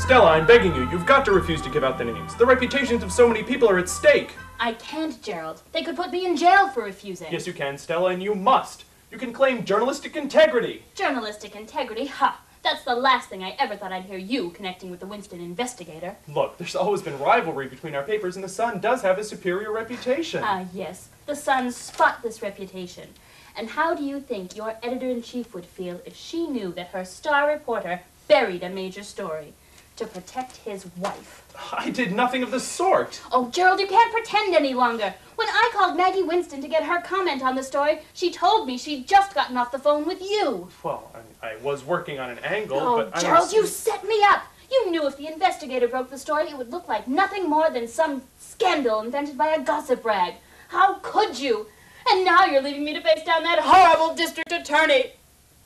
Stella, I'm begging you. You've got to refuse to give out the names. The reputations of so many people are at stake. I can't, Gerald. They could put me in jail for refusing. Yes, you can, Stella, and you must. You can claim journalistic integrity. Journalistic integrity? Ha! That's the last thing I ever thought I'd hear you connecting with the Winston investigator. Look, there's always been rivalry between our papers, and the Sun does have a superior reputation. Ah, yes. The Sun's spotless reputation. And how do you think your editor-in-chief would feel if she knew that her star reporter buried a major story to protect his wife? I did nothing of the sort. Oh, Gerald, you can't pretend any longer. When I called Maggie Winston to get her comment on the story, she told me she'd just gotten off the phone with you. Well, I was working on an angle, but I Gerald, you set me up. You knew if the investigator broke the story, it would look like nothing more than some scandal invented by a gossip rag. How could you? And now you're leaving me to face down that horrible district attorney.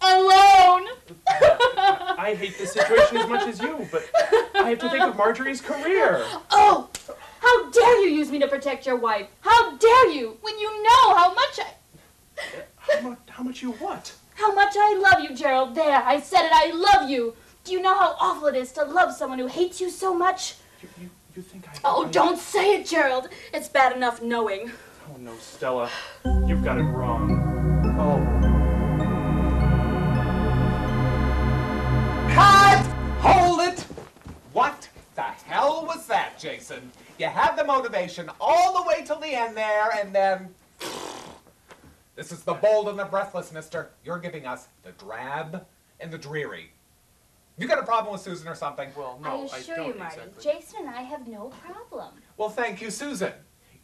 Alone! I hate this situation as much as you, but I have to think of Marjorie's career. Oh! How dare you use me to protect your wife? How dare you, when you know how much How much you what? How much I love you, Gerald. There, I said it, I love you. Do you know how awful it is to love someone who hates you so much? You think I... Oh, don't say it, Gerald. It's bad enough knowing. Oh, no, Stella. You've got it wrong. Oh. Cut! Hold it! What the hell was that, Jason? You had the motivation all the way till the end there, and then... This is the bold and the breathless, mister. You're giving us the drab and the dreary. You got a problem with Susan or something? Well, no, I assure you, Marty, exactly. Jason and I have no problem. Well, thank you, Susan.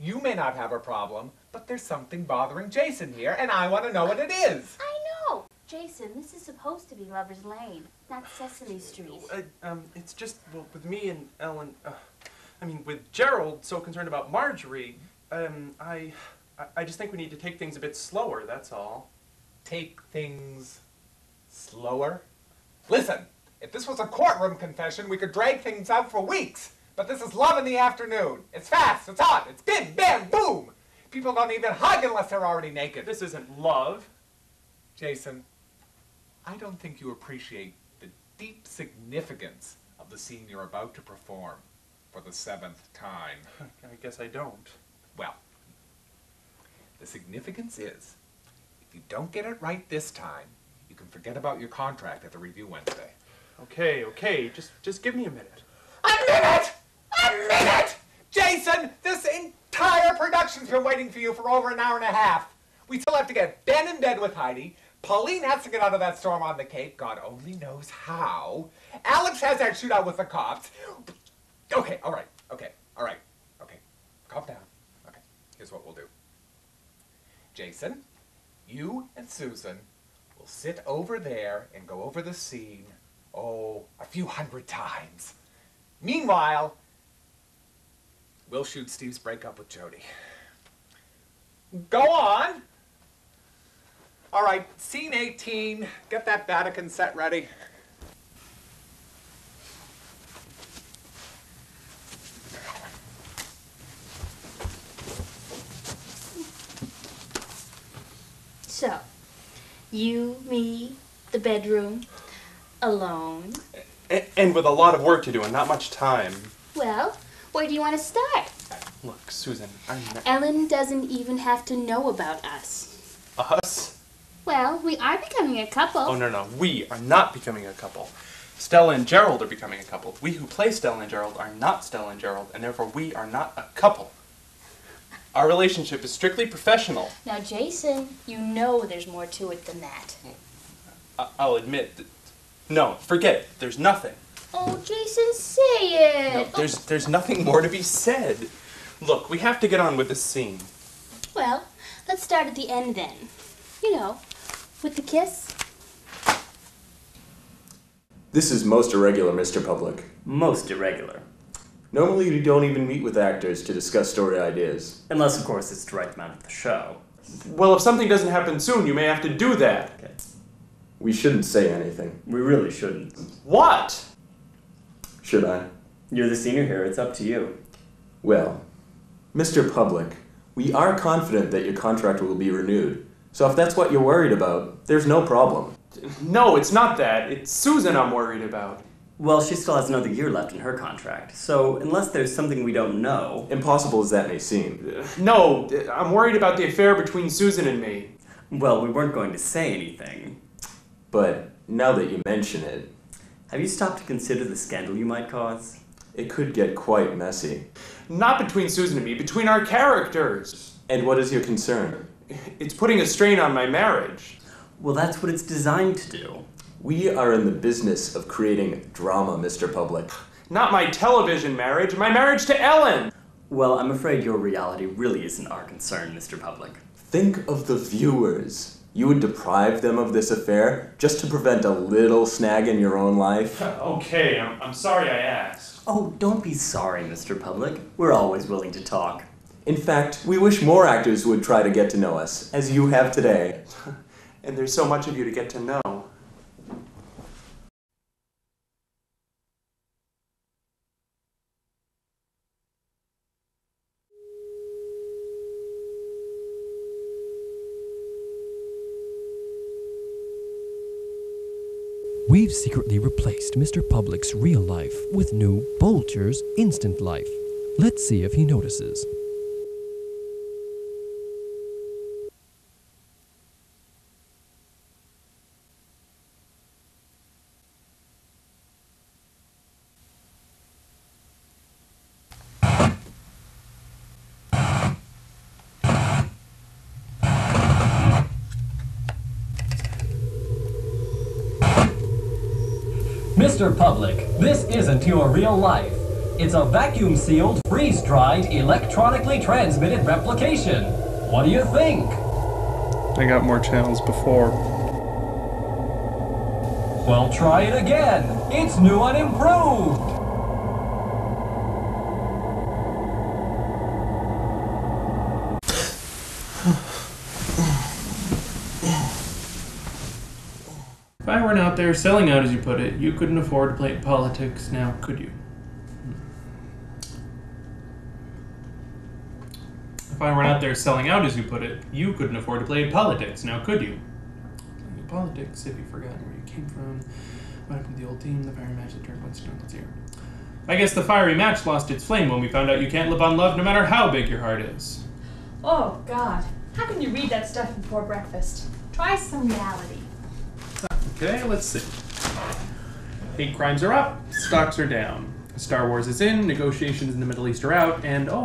You may not have a problem, but there's something bothering Jason here, and I want to know what it is. I know. Jason, this is supposed to be Lover's Lane, not Sesame Street. It's just, well, with me and Ellen, with Gerald so concerned about Marjorie, I just think we need to take things a bit slower, that's all. Take things slower? Listen, if this was a courtroom confession, we could drag things out for weeks. But this is love in the afternoon. It's fast, it's hot, it's bim, bam, boom. People don't even hug unless they're already naked. This isn't love. Jason, I don't think you appreciate the deep significance of the scene you're about to perform for the 7th time. I guess I don't. Well, the significance is, if you don't get it right this time, you can forget about your contract at the review Wednesday. Okay, just give me a minute. A minute! A minute! Jason, this entire production's been waiting for you for over an hour and a half. We still have to get Ben in bed with Heidi. Pauline has to get out of that storm on the Cape. God only knows how. Alex has that shootout with the cops. Okay, all right. Calm down. Okay, here's what we'll do. Jason, you and Susan will sit over there and go over the scene, a few hundred times. Meanwhile, we'll shoot Steve's breakup with Jody. Go on! All right, scene 18. Get that Vatican set ready. So, you, me, the bedroom, alone. And with a lot of work to do and not much time. Well, where do you want to start? Look, Susan, Ellen doesn't even have to know about us. Us? Well, we are becoming a couple. Oh, no, we are not becoming a couple. Stella and Gerald are becoming a couple. We who play Stella and Gerald are not Stella and Gerald, and therefore we are not a couple. Our relationship is strictly professional. Now, Jason, you know there's more to it than that. I'll admit that... No, forget it. There's nothing. Oh, Jason, say it. No, there's nothing more to be said. Look, we have to get on with this scene. Well, let's start at the end then. You know, with the kiss. This is most irregular, Mr. Public. Most irregular. Normally you don't even meet with actors to discuss story ideas. Unless, of course, it's to write them out of the show. Well, if something doesn't happen soon, you may have to do that. Okay. We shouldn't say anything. We really shouldn't. What? Should I? You're the senior here, it's up to you. Well, Mr. Public, we are confident that your contract will be renewed. So if that's what you're worried about, there's no problem. No, it's not that. It's Susan I'm worried about. Well, she still has another year left in her contract, so unless there's something we don't know... Impossible as that may seem. No, I'm worried about the affair between Susan and me. Well, we weren't going to say anything. But now that you mention it... Have you stopped to consider the scandal you might cause? It could get quite messy. Not between Susan and me, between our characters. And what is your concern? It's putting a strain on my marriage. Well, that's what it's designed to do. We are in the business of creating drama, Mr. Public. Not my television marriage, my marriage to Ellen. Well, I'm afraid your reality really isn't our concern, Mr. Public. Think of the viewers. You would deprive them of this affair just to prevent a little snag in your own life? Okay, I'm sorry I asked. Oh, don't be sorry, Mr. Public. We're always willing to talk. In fact, we wish more actors would try to get to know us, as you have today. And there's so much of you to get to know. We've secretly replaced Mr. Public's real life with new Bolger's instant life. Let's see if he notices. Mr. Public, this isn't your real life. It's a vacuum-sealed, freeze-dried, electronically transmitted replication. What do you think? I got more channels before. Well, try it again. It's new and improved. If I weren't out there selling out, as you put it, you couldn't afford to play politics, now could you? If I weren't out there selling out, as you put it, you couldn't afford to play politics, now could you? Playing politics, if you've forgotten where you came from, what happened to the old team, the fiery match that turned once stone, let's hear. I guess the fiery match lost its flame when we found out you can't live on love no matter how big your heart is. Oh, God. How can you read that stuff before breakfast? Try some reality. Okay, let's see. Hate crimes are up, stocks are down. Star Wars is in, negotiations in the Middle East are out, and oh,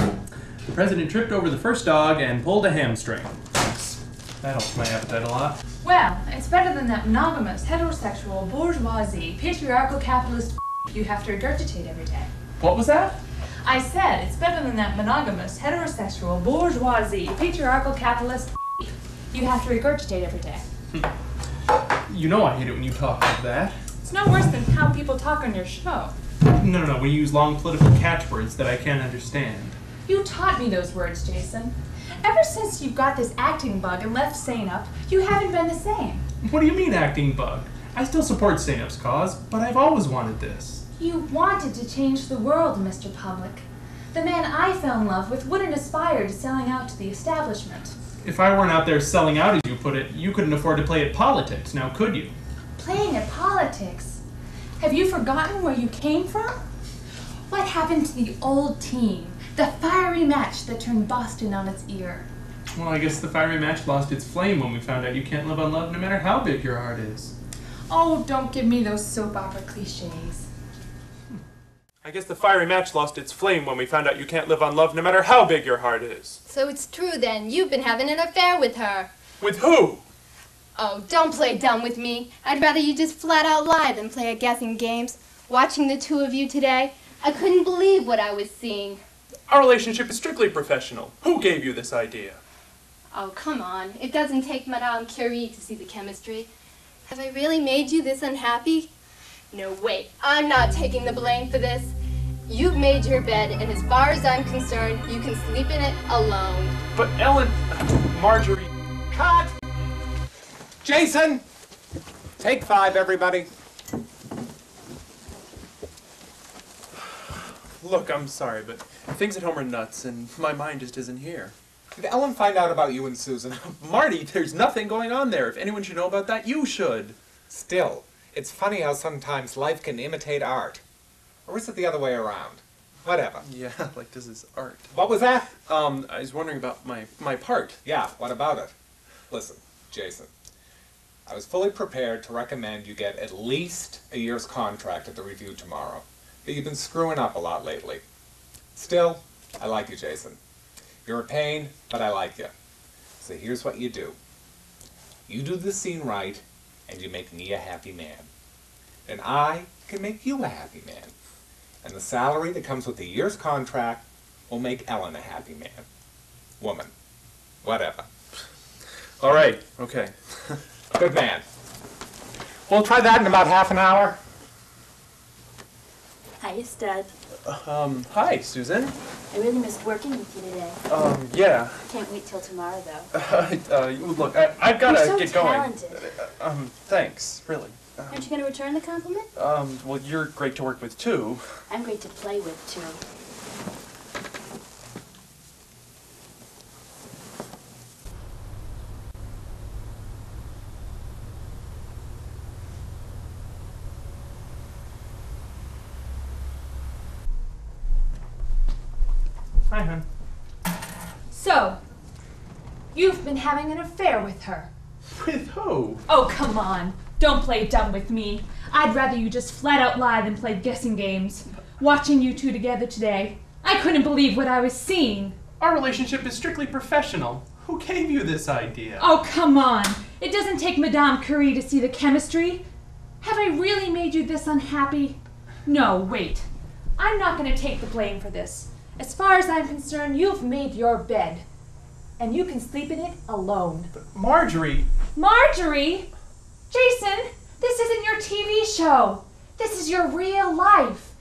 the president tripped over the first dog and pulled a hamstring. That helps my appetite a lot. Well, it's better than that monogamous, heterosexual, bourgeoisie, patriarchal capitalist you have to regurgitate every day. What was that? I said it's better than that monogamous, heterosexual, bourgeoisie, patriarchal capitalist you have to regurgitate every day. You know I hate it when you talk like that. It's no worse than how people talk on your show. No, we use long political catchwords that I can't understand. You taught me those words, Jason. Ever since you've got this acting bug and left Sane Up, you haven't been the same. What do you mean, acting bug? I still support Sane Up's cause, but I've always wanted this. You wanted to change the world, Mr. Public. The man I fell in love with wouldn't aspire to selling out to the establishment. If I weren't out there selling out, as you put it, you couldn't afford to play at politics, now could you? Playing at politics? Have you forgotten where you came from? What happened to the old team? The fiery match that turned Boston on its ear? Well, I guess the fiery match lost its flame when we found out you can't live on love no matter how big your heart is. Oh, don't give me those soap opera cliches. I guess the fiery match lost its flame when we found out you can't live on love no matter how big your heart is. So it's true then, you've been having an affair with her. With who? Oh, don't play dumb with me. I'd rather you just flat out lie than play at guessing games. Watching the two of you today, I couldn't believe what I was seeing. Our relationship is strictly professional. Who gave you this idea? Oh, come on. It doesn't take Madame Curie to see the chemistry. Have I really made you this unhappy? No, wait. I'm not taking the blame for this. You've made your bed, and as far as I'm concerned, you can sleep in it alone. But Ellen... Marjorie... Cut! Jason! Take 5, everybody. Look, I'm sorry, but things at home are nuts, and my mind just isn't here. Did Ellen find out about you and Susan? Marty, there's nothing going on there. If anyone should know about that, you should. Still, It's funny how sometimes life can imitate art. Or is it the other way around? Whatever. Yeah, like this is art. What was that? I was wondering about my part. Yeah, what about it? Listen, Jason. I was fully prepared to recommend you get at least a year's contract at the review tomorrow. But you've been screwing up a lot lately. Still, I like you, Jason. You're a pain, but I like you. So here's what you do. You do the scene right, and you make me a happy man. And I can make you a happy man. And the salary that comes with the year's contract will make Ellen a happy man. Woman. Whatever. All right, okay. Good man. We'll try that in about half an hour. Hiya, Stud. Hi, Susan. I really missed working with you today. Yeah. Can't wait till tomorrow, though. Look, I've got to You're so get going. talented. Thanks, really. Aren't you going to return the compliment? Well, you're great to work with, too. I'm great to play with, too. Hi, hon. So, you've been having an affair with her. With who? Oh, come on. Don't play dumb with me. I'd rather you just flat out lie than play guessing games. Watching you two together today, I couldn't believe what I was seeing. Our relationship is strictly professional. Who gave you this idea? Oh, come on. It doesn't take Madame Curie to see the chemistry. Have I really made you this unhappy? No, wait. I'm not going to take the blame for this. As far as I'm concerned, you've made your bed. And you can sleep in it alone. But Marjorie! Marjorie? Jason, this isn't your TV show. This is your real life.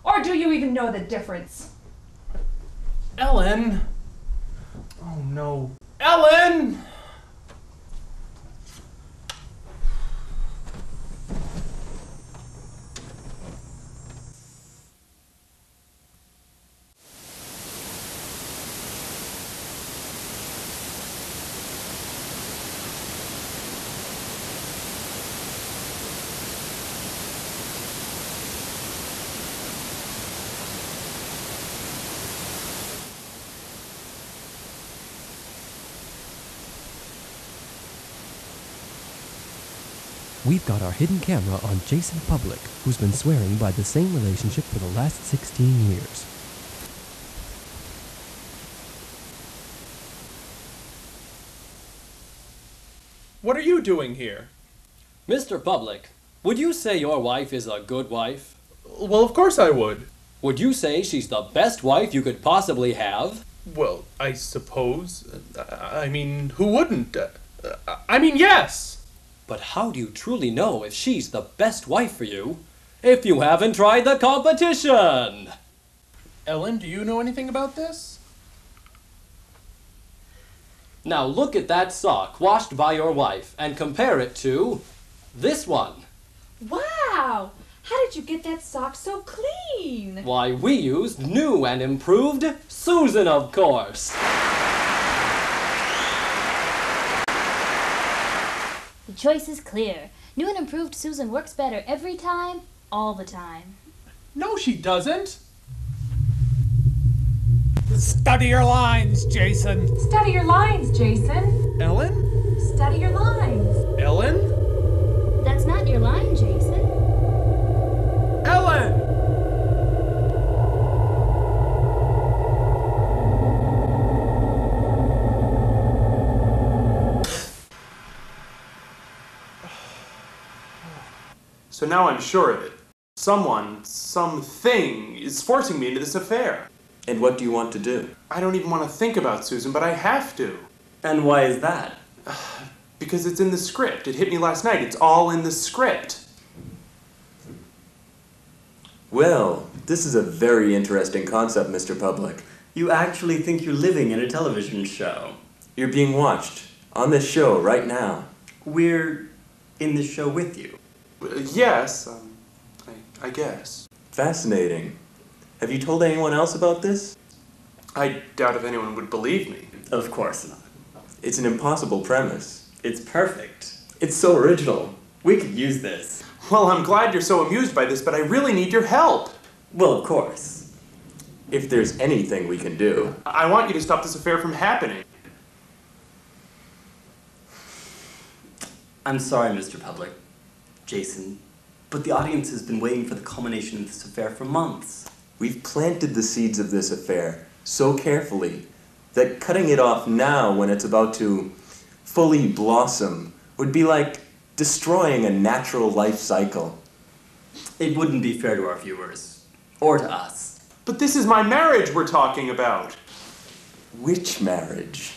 Or do you even know the difference? Ellen! Oh no. Ellen! We've got our hidden camera on Jason Public, who's been swearing by the same relationship for the last 16 years. What are you doing here? Mr. Public, would you say your wife is a good wife? Well, of course I would. Would you say she's the best wife you could possibly have? Well, I suppose. I mean, who wouldn't? I mean, yes! But how do you truly know if she's the best wife for you if you haven't tried the competition? Ellen, do you know anything about this? Now look at that sock washed by your wife and compare it to this one. Wow! How did you get that sock so clean? Why, we used new and improved Susan, of course. The choice is clear. New and improved Susan works better every time, all the time. No, she doesn't. Study your lines, Jason. Study your lines, Jason. Ellen? Study your lines. Ellen? That's not your line, Jason. Ellen! So now I'm sure of it. Someone, something, is forcing me into this affair. And what do you want to do? I don't even want to think about Susan, but I have to. And why is that? Because it's in the script. It hit me last night. It's all in the script. Well, this is a very interesting concept, Mr. Public. You actually think you're living in a television show. You're being watched on this show right now. We're in the show with you. Yes, I guess. Fascinating. Have you told anyone else about this? I doubt if anyone would believe me. Of course not. It's an impossible premise. It's perfect. It's so original. We could use this. Well, I'm glad you're so amused by this, but I really need your help. Well, of course. If there's anything we can do. I want you to stop this affair from happening. I'm sorry, Mr. Public, Jason, but the audience has been waiting for the culmination of this affair for months. We've planted the seeds of this affair so carefully that cutting it off now when it's about to fully blossom would be like destroying a natural life cycle. It wouldn't be fair to our viewers, or to us. But this is my marriage we're talking about. Which marriage?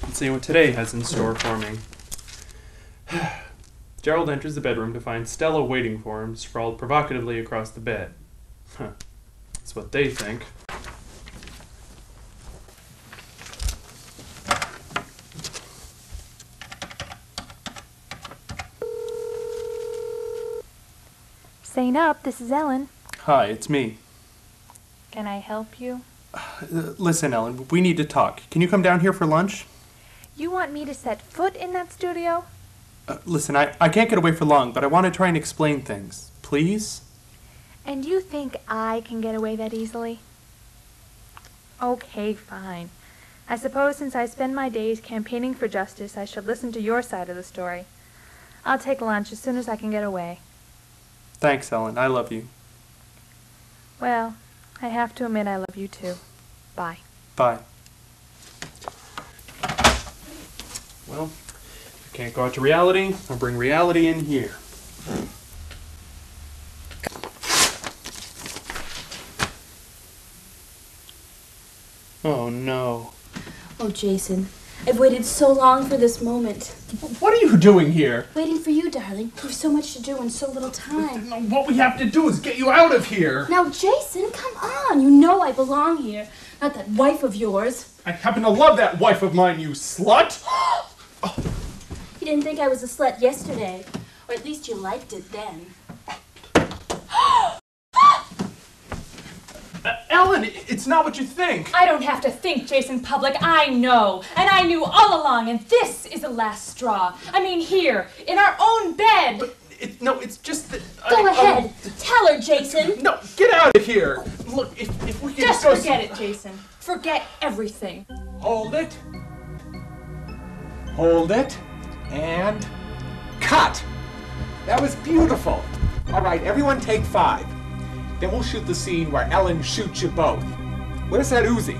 Let's see what today has in store for me. Gerald enters the bedroom to find Stella waiting for him, sprawled provocatively across the bed. Huh. That's what they think. Staying up, this is Ellen. Hi, it's me. Can I help you? Listen, Ellen, we need to talk. Can you come down here for lunch? You want me to set foot in that studio? Listen, I can't get away for long, but I want to try and explain things. Please? And you think I can get away that easily? Okay, fine. I suppose since I spend my days campaigning for justice, I should listen to your side of the story. I'll take lunch as soon as I can get away. Thanks, Ellen. I love you. Well, I have to admit I love you too. Bye. Bye. Well, if I can't go out to reality, I'll bring reality in here. Oh no. Oh, Jason, I've waited so long for this moment. What are you doing here? Waiting for you, darling. We've so much to do in so little time. What we have to do is get you out of here. Now, Jason, come on. You know I belong here. Not that wife of yours. I happen to love that wife of mine, you slut. You didn't think I was a slut yesterday. Or at least you liked it then. Ellen, it's not what you think. I don't have to think, Jason Public. I know. And I knew all along, and this is the last straw. I mean, here, in our own bed. But it's just that... Go ahead. Tell her, Jason. No, get out of here. Look, if we could Just go... forget it, Jason. Forget everything. Hold it. Hold it. And cut. That was beautiful. All right, everyone take 5. Then we'll shoot the scene where Ellen shoots you both. Where's that Uzi?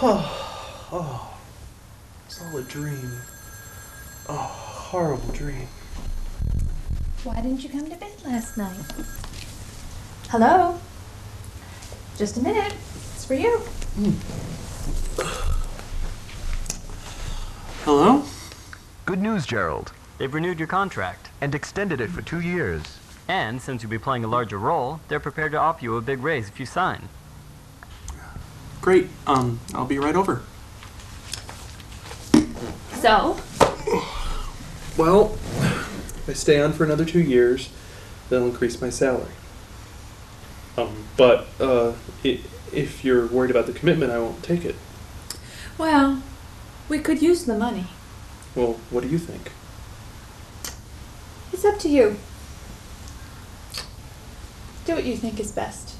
Oh, it's all a dream. Oh, horrible dream. Why didn't you come to bed last night? Hello? Just a minute. It's for you. Hello? Good news, Gerald. They've renewed your contract. And extended it for 2 years. And since you'll be playing a larger role, they're prepared to offer you a big raise if you sign. Great. I'll be right over. So? Well, if I stay on for another 2 years, they'll increase my salary. But if you're worried about the commitment, I won't take it. Well, we could use the money. Well, what do you think? It's up to you. Do what you think is best.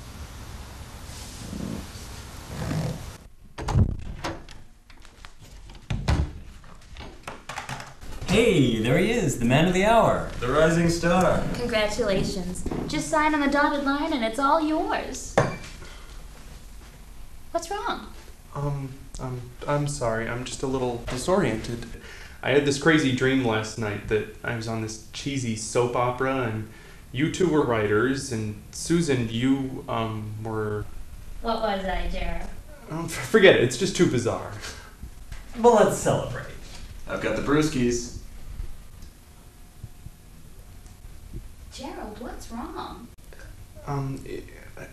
Hey, there he is, the man of the hour. The rising star. Congratulations. Just sign on the dotted line and it's all yours. What's wrong? I'm sorry. I'm just a little disoriented. I had this crazy dream last night that I was on this cheesy soap opera and you two were writers and Susan, you, were... What was I, Jared? Forget it. It's just too bizarre. Well, let's celebrate. I've got the brewskis. Gerald, what's wrong?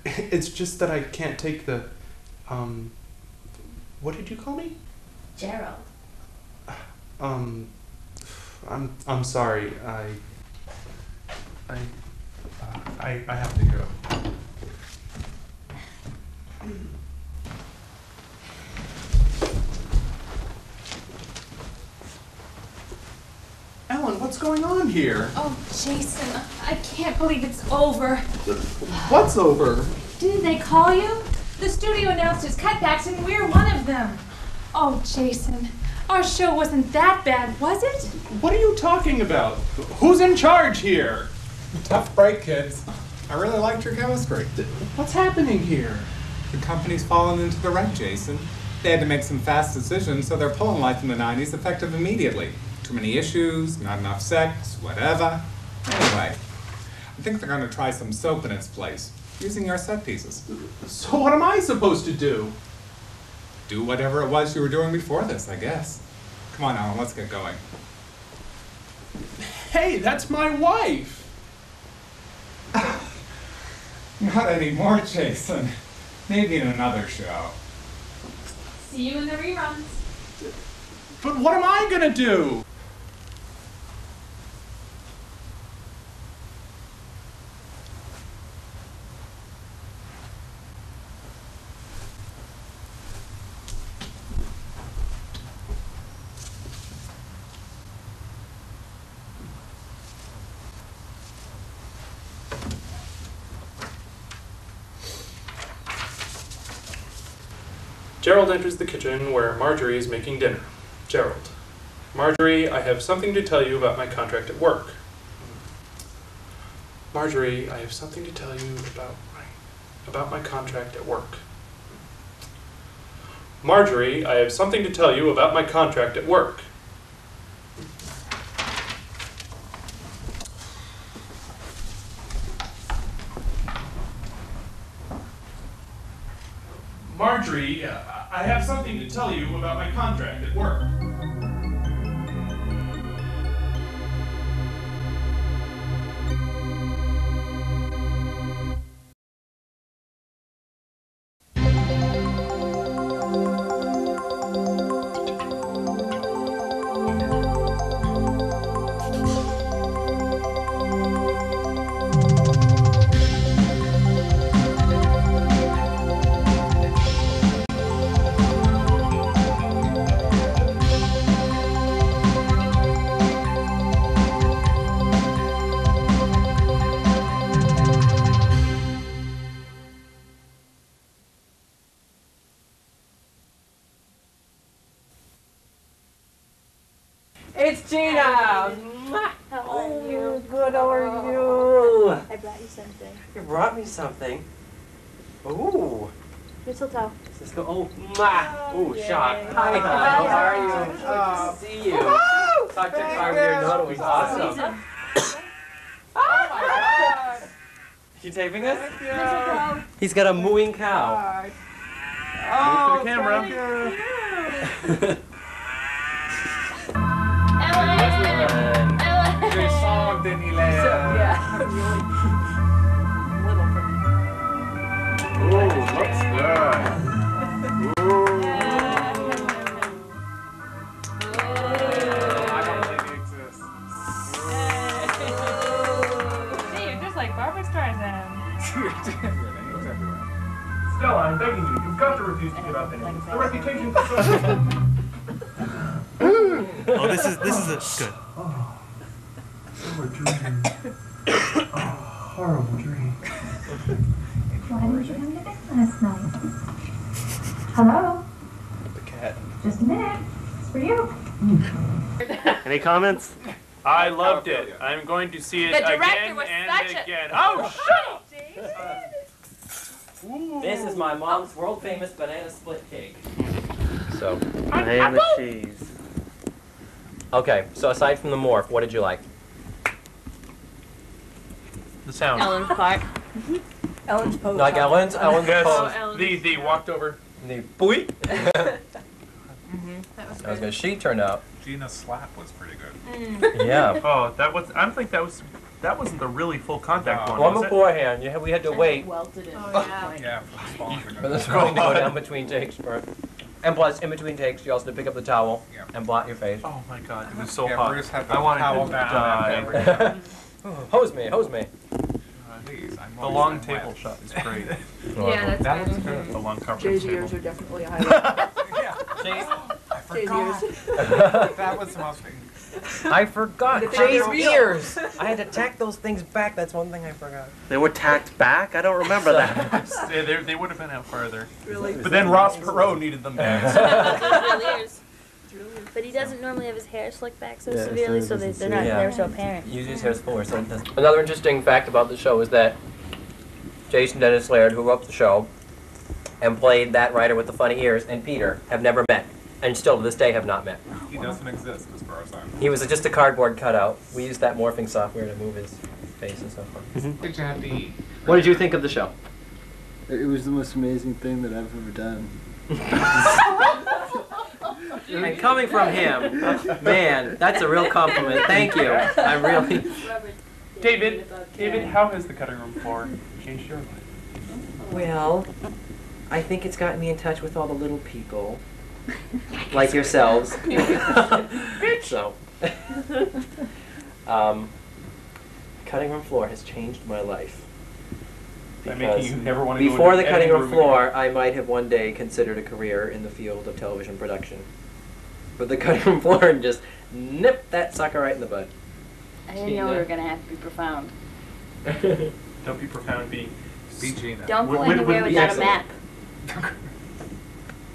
It's just that I can't take the, what did you call me? Gerald. I'm sorry. I have to go. Ellen, what's going on here? Oh, Jason, I can't believe it's over. What's over? Didn't they call you? The studio announced its cutbacks and we're one of them. Oh, Jason, our show wasn't that bad, was it? What are you talking about? Who's in charge here? Tough break, kids. I really liked your chemistry. What's happening here? The company's fallen into the red, Jason. They had to make some fast decisions, so they're pulling Life in the 90s effective immediately. Too many issues, not enough sex, whatever. Anyway, I think they're going to try some soap in its place, using your set pieces. So what am I supposed to do? Do whatever it was you were doing before this, I guess. Come on, Alan, let's get going. Hey, that's my wife! Not anymore, Jason. Maybe in another show. See you in the reruns. But what am I gonna do? Gerald enters the kitchen where Marjorie is making dinner. Gerald. Marjorie, I have something to tell you about my contract at work. Marjorie, I have something to tell you about my contract at work. Marjorie, I have something to tell you about my contract at work. Marjorie, I have something to tell you about my contract at work. It's Gina! How are you? Good, how are you? I brought you something. You brought me something. Ooh. Mistletoe. Let's go. Oh, mwah. Ooh, Yay. shock. Hi, How are you? Good Good to see you. Talked to your car your note. It was awesome. Oh my God. You taping this? Mistletoe. He's got a mooing cow. Oh, for the camera. Ellen! Ellen! Good song, Daniela. Yeah. Little for me. Ooh, looks good. I don't believe he exists. Hey, you're just like Barbara Streisand. Stella, I'm begging you. You've got to refuse to give up anything. The reputation for social... Oh, this is good. Oh, a dream. Oh, horrible dream. Why didn't you come to bed last night? Hello? The cat. Just a minute. It's for you. Any comments? I loved it. I'm going to see it The director again was and such a- again. Oh, shut up! This is my mom's world famous banana split cake. So, banana cheese. Okay, so aside from the morph, what did you like? The sound. Ellen's part. Ellen's pose. Like Ellen's Yes, pose. the walked over. The boy. That was That was good. She turned out. Gina's slap was pretty good. Yeah. Oh, that was. I don't think that wasn't the really full contact one. One Was it? beforehand. We had to wait Welted it. Oh, yeah. Yeah, for the screen to go down between takes. And plus, in between takes, you also had to pick up the towel and blot your face. Oh my God, it was so Yeah, hot. Bruce had I the wanted towel to down die. after every- Hose me, hose me. Please, I The long table shot is great. Yeah, that's was good. The long coverage Jay's table. ears are definitely a highlight. I Jay's forgot. ears. That was the most. I forgot The Jay's big ears. I had to tack those things back. That's one thing I forgot. They were tacked back? I don't remember that. Yeah, they would have been out farther. Really? But then Ross Perot needed them back. Real ears. But he doesn't normally have his hair slicked back so severely, so they're not Yeah. they're so apparent. Usually his hair's fuller, so it doesn't. Another interesting fact about the show is that Jason Dennis Laird, who wrote the show and played that writer with the funny ears, and Peter have never met, and still to this day have not met. He doesn't exist as far as I know. He was just a cardboard cutout. We used that morphing software to move his face and so forth. Did you have to eat? What did you think of the show? It was the most amazing thing that I've ever done. And coming from him, man, that's a real compliment. Thank you. I really. David, how has the cutting room floor changed your life? Well, I think it's gotten me in touch with all the little people, like yourselves. So, cutting room floor has changed my life. By making you never want to go Before into the cutting editing room room floor, I might have one day considered a career in the field of television production. But the cutting room floor just nipped that sucker right in the bud. I didn't know we were gonna have to be profound. Don't be profound, be Gina. Don't go Would- anywhere would be without a excellent. map.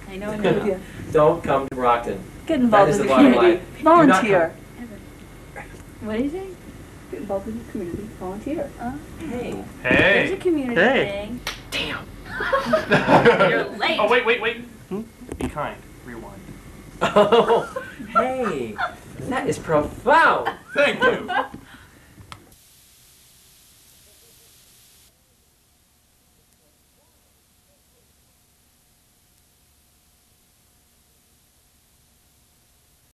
I know you. Don't come to Brockton. Get That involved is in the the bottom community. line. Do not Volunteer. What do you think? Get involved in the community. Volunteer. Hey. There's a community Hey. thing. Damn. You're late. Oh, wait. Be kind. Rewind. Oh, hey, that is profound. Thank you.